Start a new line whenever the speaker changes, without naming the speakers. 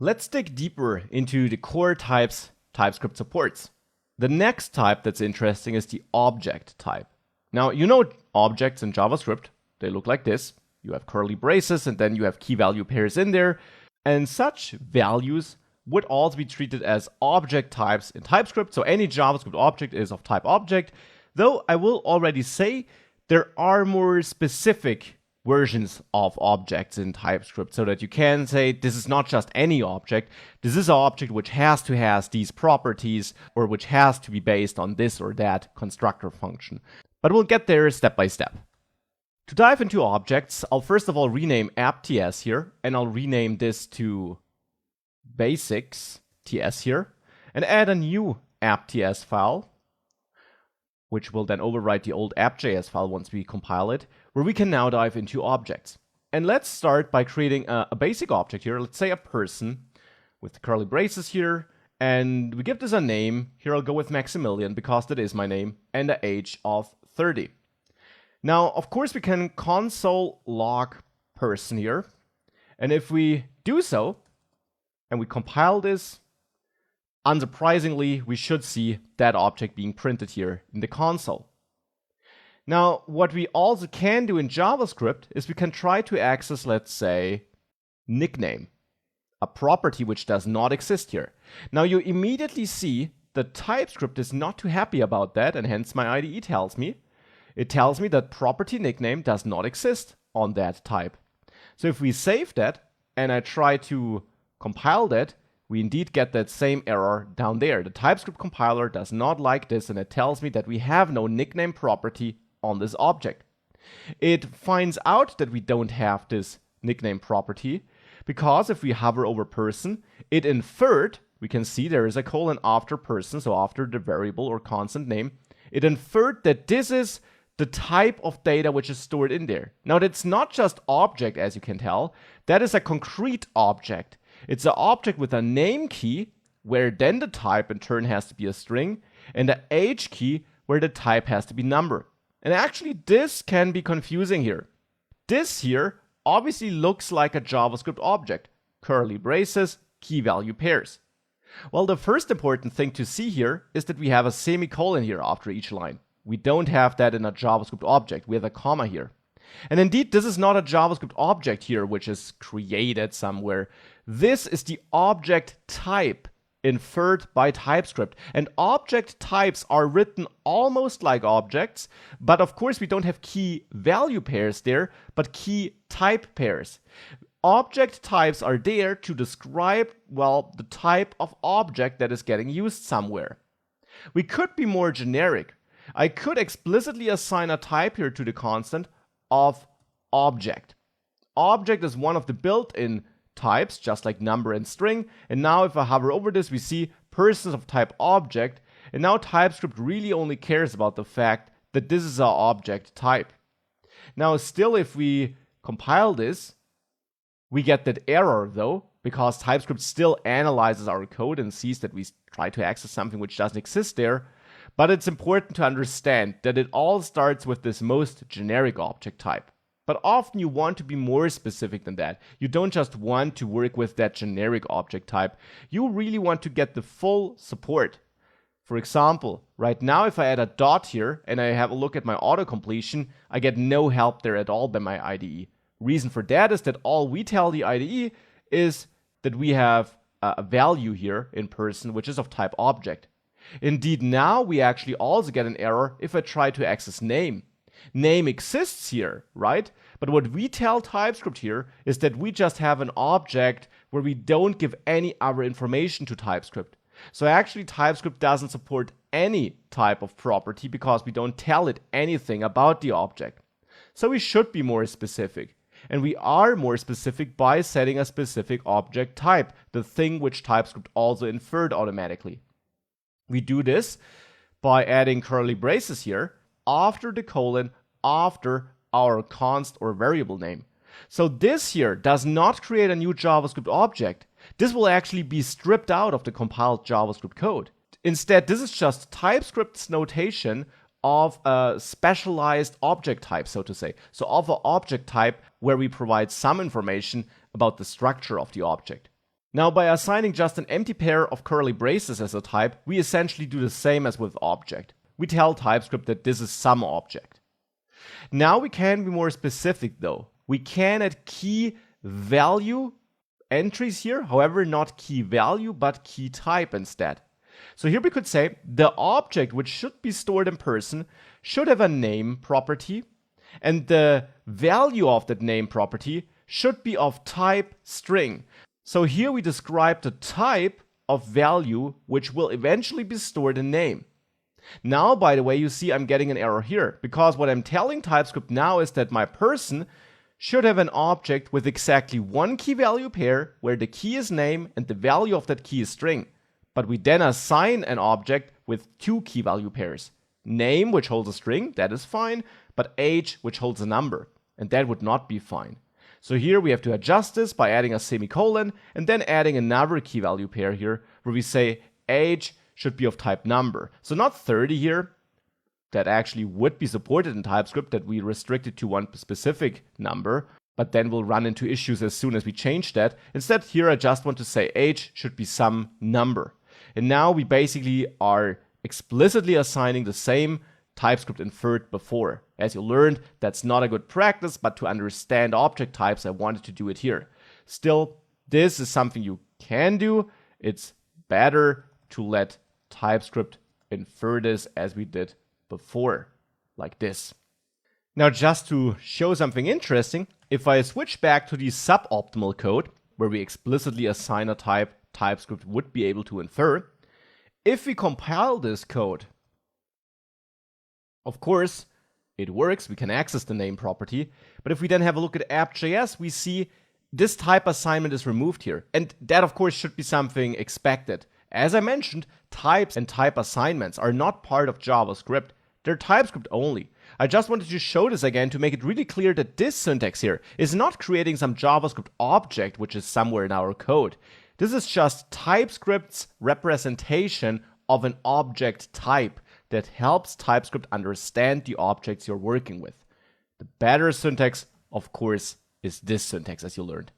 Let's dig deeper into the core types TypeScript supports. The next type that's interesting is the object type. Now, you know objects in JavaScript, they look like this. You have curly braces and then you have key value pairs in there. And such values would also be treated as object types in TypeScript. So any JavaScript object is of type object. Though I will already say there are more specific versions of objects in TypeScript so that you can say this is not just any object, this is an object which has to have these properties or which has to be based on this or that constructor function. But we'll get there step by step. To dive into objects, I'll first of all rename app.ts here, and I'll rename this to basics.ts here, and add a new app.ts file, which will then overwrite the old app.js file once we compile it, where we can now dive into objects. And let's start by creating a basic object here. Let's say a person with the curly braces here, and we give this a name. Here I'll go with Maximilian because that is my name, and the age of 30. Now, of course, we can console log person here. And if we do so, and we compile this, unsurprisingly, we should see that object being printed here in the console. Now, what we also can do in JavaScript is we can try to access, let's say, nickname, a property which does not exist here. Now, you immediately see that TypeScript is not too happy about that, and hence my IDE tells me. It tells me that property nickname does not exist on that type. So if we save that, and I try to compile that, we indeed get that same error down there. The TypeScript compiler does not like this, and it tells me that we have no nickname property on this object. It finds out that we don't have this nickname property because if we hover over person, it inferred, we can see there is a colon after person, so after the variable or constant name, it inferred that this is the type of data which is stored in there. Now that's not just object, as you can tell, that is a concrete object. It's an object with a name key, where then the type in turn has to be a string, and the age key, where the type has to be number. And actually this can be confusing here. This here obviously looks like a JavaScript object, curly braces, key value pairs. Well, the first important thing to see here is that we have a semicolon here after each line. We don't have that in a JavaScript object, we have a comma here. And indeed, this is not a JavaScript object here, which is created somewhere. This is the object type inferred by TypeScript. And object types are written almost like objects, but of course we don't have key value pairs there, but key type pairs. Object types are there to describe, well, the type of object that is getting used somewhere. We could be more generic. I could explicitly assign a type here to the constant of object. Object is one of the built-in types, just like number and string. And now if I hover over this, we see persons of type object. And now TypeScript really only cares about the fact that this is our object type. Now still, if we compile this, we get that error though, because TypeScript still analyzes our code and sees that we try to access something which doesn't exist there. But it's important to understand that it all starts with this most generic object type. But often you want to be more specific than that. You don't just want to work with that generic object type. You really want to get the full support. For example, right now if I add a dot here and I have a look at my autocompletion, I get no help there at all by my IDE. Reason for that is that all we tell the IDE is that we have a value here in person which is of type object. Indeed, now we actually also get an error if I try to access name. Name exists here, right? But what we tell TypeScript here is that we just have an object where we don't give any other information to TypeScript. So actually TypeScript doesn't support any type of property because we don't tell it anything about the object. So we should be more specific. And we are more specific by setting a specific object type, the thing which TypeScript also inferred automatically. We do this by adding curly braces here after the colon, after our const or variable name. So this here does not create a new JavaScript object. This will actually be stripped out of the compiled JavaScript code. Instead, this is just TypeScript's notation of a specialized object type, so to say. So of an object type where we provide some information about the structure of the object. Now, by assigning just an empty pair of curly braces as a type, we essentially do the same as with object. We tell TypeScript that this is some object. Now we can be more specific though. We can add key value entries here, however, not key value, but key type instead. So here we could say the object which should be stored in person should have a name property, and the value of that name property should be of type string. So here we describe the type of value which will eventually be stored in name. Now, by the way, you see I'm getting an error here, because what I'm telling TypeScript now is that my person should have an object with exactly one key value pair where the key is name and the value of that key is string. But we then assign an object with two key value pairs. Name, which holds a string, that is fine, but age, which holds a number, and that would not be fine. So here we have to adjust this by adding a semicolon and then adding another key value pair here where we say age should be of type number. So not 30 here, that actually would be supported in TypeScript, that we restrict it to one specific number, but then we'll run into issues as soon as we change that. Instead, here I just want to say age should be some number. And now we basically are explicitly assigning the same TypeScript inferred before. As you learned, that's not a good practice, but to understand object types, I wanted to do it here. Still, this is something you can do. It's better to let TypeScript infer this as we did before, like this. Now, just to show something interesting, if I switch back to the suboptimal code, where we explicitly assign a type TypeScript would be able to infer, if we compile this code, of course, it works, we can access the name property, but if we then have a look at app.js, we see this type assignment is removed here. And that, of course, should be something expected. As I mentioned, types and type assignments are not part of JavaScript. They're TypeScript only. I just wanted to show this again to make it really clear that this syntax here is not creating some JavaScript object which is somewhere in our code. This is just TypeScript's representation of an object type that helps TypeScript understand the objects you're working with. The better syntax, of course, is this syntax, as you learned.